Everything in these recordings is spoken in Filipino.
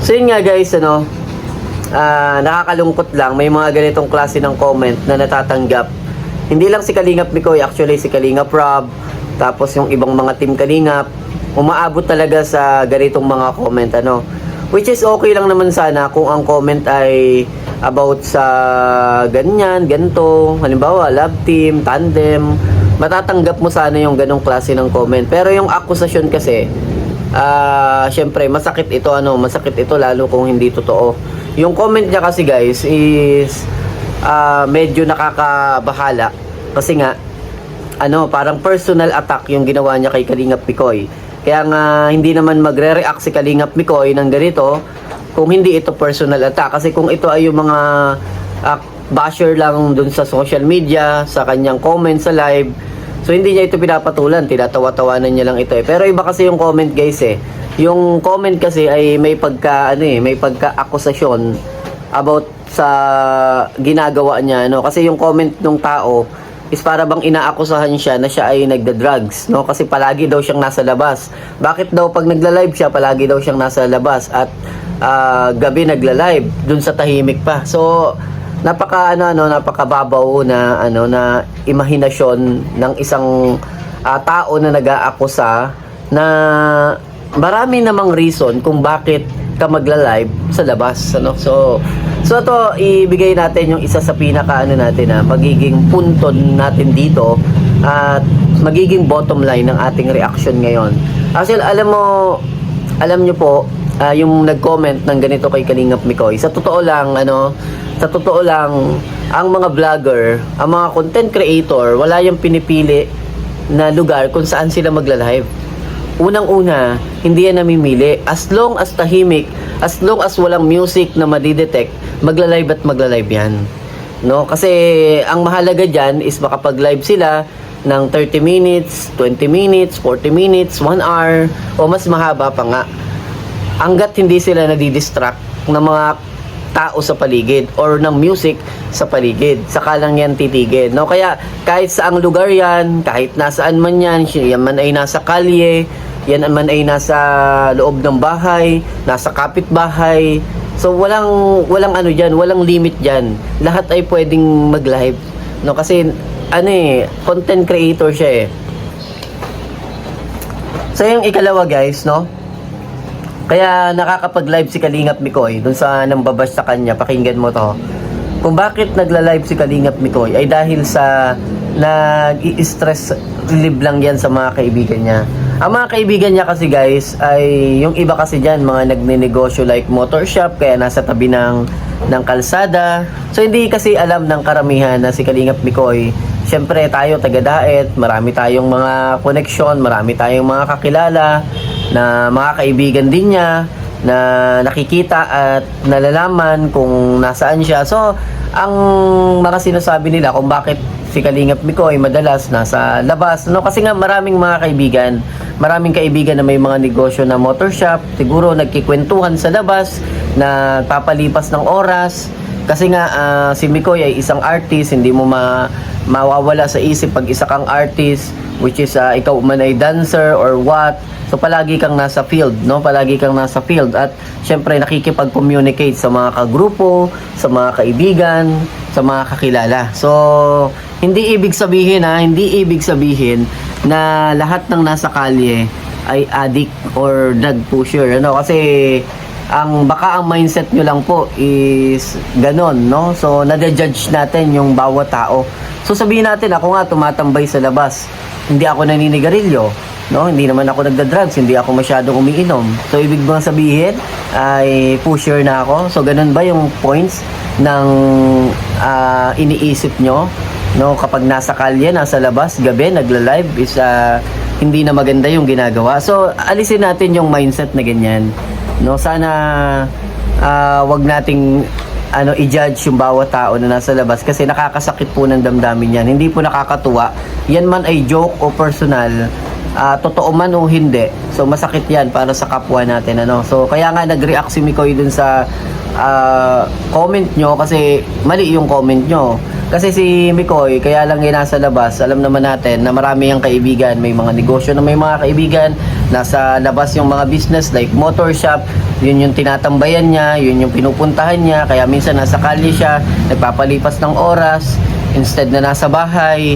So yun nga guys, nakakalungkot lang, may mga ganitong klase ng comment na natatanggap. Hindi lang si Kalingap Mikoy, actually si Kalingap Rob, tapos yung ibang mga team Kalingap, umaabot talaga sa ganitong mga comment, which is okay lang naman sana kung ang comment ay about sa ganyan, ganito, halimbawa love team, tandem, matatanggap mo sana yung ganong klase ng comment. Pero yung akusasyon kasi, syempre masakit ito, masakit ito lalo kung hindi totoo. Yung comment niya kasi guys is medyo nakakabahala kasi nga parang personal attack yung ginawa niya kay Kalingap Mikoy. Kaya nga hindi naman magre-react si Kalingap Mikoy ng ganito kung hindi ito personal attack. Kasi kung ito ay yung mga basher lang dun sa social media, sa kanyang comment sa live, so hindi niya ito pinapatulan, tinatawa-tawanan niya lang ito Pero iba kasi yung comment guys Yung comment kasi ay may pagka-akusasyon about sa ginagawa niya, Kasi yung comment ng tao is para bang inaakusahan siya na siya ay nagda-drugs, Kasi palagi daw siyang nasa labas. Bakit daw pag nagla-live siya, palagi daw siyang nasa labas at gabi nagla-live dun sa tahimik pa. So napakababaw na imahinasyon ng isang tao na nag-aakusa na marami namang reason kung bakit ka magla-live sa labas, So ito, ibigay natin yung isa sa pinaka magiging punto natin dito at magiging bottom line ng ating reaction ngayon. Actually, alam nyo po, yung nag-comment ng ganito kay Kalingap Mikoy, sa totoo lang, ang mga vlogger, ang mga content creator, wala yung pinipili na lugar kung saan sila magla-live. Unang-una, hindi yan namimili. As long as tahimik, as long as walang music na madidetect, magla-live at magla-live yan. Kasi ang mahalaga dyan is makapag-live sila ng 30 minutes, 20 minutes, 40 minutes, 1 hour, o mas mahaba pa nga. Hanggat hindi sila nadidistract ng mga tao sa paligid or ng music sa paligid, saka lang yan titigil, Kaya kahit saang lugar yan, kahit nasaan man yan man ay nasa kalye, yan man ay nasa loob ng bahay, nasa kapitbahay, so walang walang limit dyan. Lahat ay pwedeng mag-live, kasi content creator siya So yung ikalawa guys, kaya nakakapag-live si Kalingap Mikoy dun sa nambabash sa kanya, pakinggan mo to. Kung bakit nagla-live si Kalingap Mikoy ay dahil sa nag-i-stress relieve lang yan sa mga kaibigan niya. Ang mga kaibigan niya kasi guys ay yung iba kasi dyan, mga nagnenegosyo like motor shop, kaya nasa tabi ng kalsada. So hindi kasi alam ng karamihan na si Kalingap Mikoy, syempre tayo taga-Daet, marami tayong mga connection, marami tayong mga kakilala na mga kaibigan din niya na nakikita at nalalaman kung nasaan siya. So ang mga sinasabi nila kung bakit si Kalingap Mikoy madalas nasa labas, kasi nga maraming kaibigan na may mga negosyo na motor shop, siguro nagkikwentuhan sa labas, na papalipas ng oras. Kasi nga si Mikoy ay isang artist, hindi mo mawawala sa isip pag isa kang artist, which is ikaw man ay dancer or what. So palagi kang nasa field, Palagi kang nasa field at syempre nakikipag-communicate sa mga kagrupo, sa mga kaibigan, sa mga kakilala. So hindi ibig sabihin na lahat ng nasa kalye ay addict or drug pusher, Kasi baka ang mindset nyo lang po is ganon, So nade-judge natin yung bawat tao. So sabihin natin, ako nga tumatambay sa labas, hindi ako naninigarilyo, hindi naman ako nagda-drugs, hindi ako masyadong umiinom. So ibig bang sabihin ay pusher na ako? So ganun ba yung points ng iniisip nyo, kapag nasa kalye, nasa labas, gabi, nagla-live is hindi na maganda yung ginagawa. So alisin natin yung mindset na ganyan, Sana wag nating i-judge yung bawat tao na nasa labas kasi nakakasakit po ng damdamin yan. Hindi po nakakatuwa. Yan man ay joke o personal, totoo man o hindi. So masakit yan para sa kapwa natin, So kaya nga nag-react si Mikoy dun sa comment nyo kasi mali yung comment nyo. Kasi si Mikoy, kaya lang yung nasa labas, alam naman natin na marami yung kaibigan, may mga negosyo na may mga kaibigan, nasa labas yung mga business like motor shop, yun yung tinatambayan niya, yun yung pinupuntahan niya, kaya minsan nasa kalye siya, nagpapalipas ng oras, instead na nasa bahay,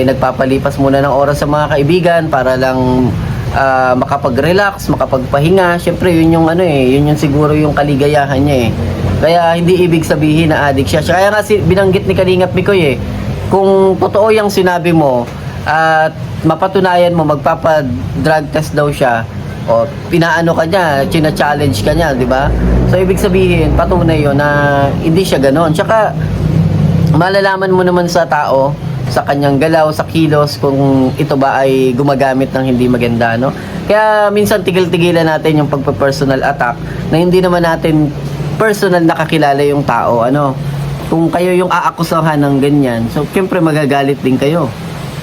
nagpapalipas muna ng oras sa mga kaibigan para lang makapag-relax, makapagpahinga. Syempre yun yung yun yung siguro yung kaligayahan niya eh. Kaya hindi ibig sabihin na addict siya. Kaya nga binanggit ni Kalingap Mikoy kung totoo yung sinabi mo at mapatunayan mo magpapa-drug test daw siya o pinaano ka niya, china-challenge ka niya, di ba? So ibig sabihin patunay yun na hindi siya ganoon. Tsaka malalaman mo naman sa tao sa kanyang galaw, sa kilos, kung ito ba ay gumagamit ng hindi maganda, no? Kaya minsan tigil-tigilan natin yung pagpa-personal attack na hindi naman natin personal nakakilala yung tao, ano? Kung kayo yung aakusahan ng ganyan, so syempre magagalit din kayo.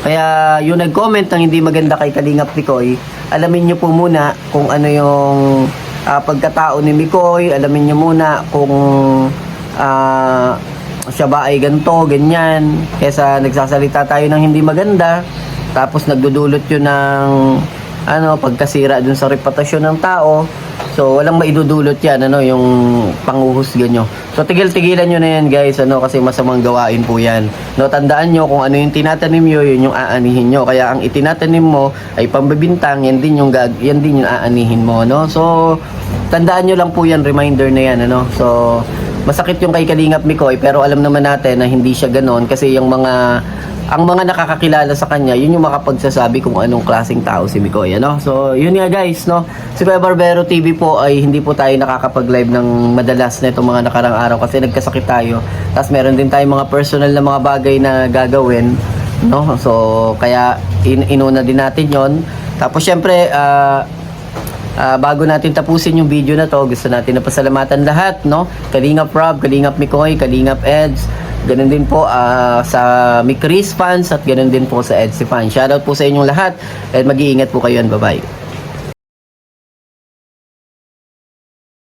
Kaya yung nag-comment ng hindi maganda kay Kalingap Mikoy, alamin nyo po muna kung ano yung pagkatao ni Mikoy, alamin nyo muna kung siya ba ay ganito, ganyan, kesa nagsasalita tayo ng hindi maganda, tapos nagdudulot yun ng pagkasira dun sa reputasyon ng tao. So walang maidudulot yan, yung panguhusga nyo. So tigil-tigilan nyo na yan guys, kasi masamang gawain po yan. No, tandaan nyo kung ano yung tinatanim nyo, yun yung aanihin nyo. Kaya ang itinatanim mo ay pambibintang, yan din yung aanihin mo, no? So tandaan nyo lang po yan, reminder na yan, So masakit yung kay Kalingap Mikoy, pero alam naman natin na hindi siya ganon kasi ang mga nakakakilala sa kanya, yun yung makapagsasabi kung anong klaseng tao si Mikoy, So yun nga guys, no? Si Kuya Barbero TV po ay hindi po tayo nakakapag-live ng madalas na itong mga nakarang araw kasi nagkasakit tayo. Tapos meron din tayong mga personal na mga bagay na gagawin, no? So kaya inuna din natin yon. Tapos syempre bago natin tapusin yung video na to, gusto natin na pasalamatan lahat, no? Kalingap Rob, Kalingap Mikoy, Kalingap Eds, ganun din po sa Mikris fans at ganun din po sa Edsy fans. Shoutout po sa inyong lahat at mag-iingat po kayo. Bye-bye.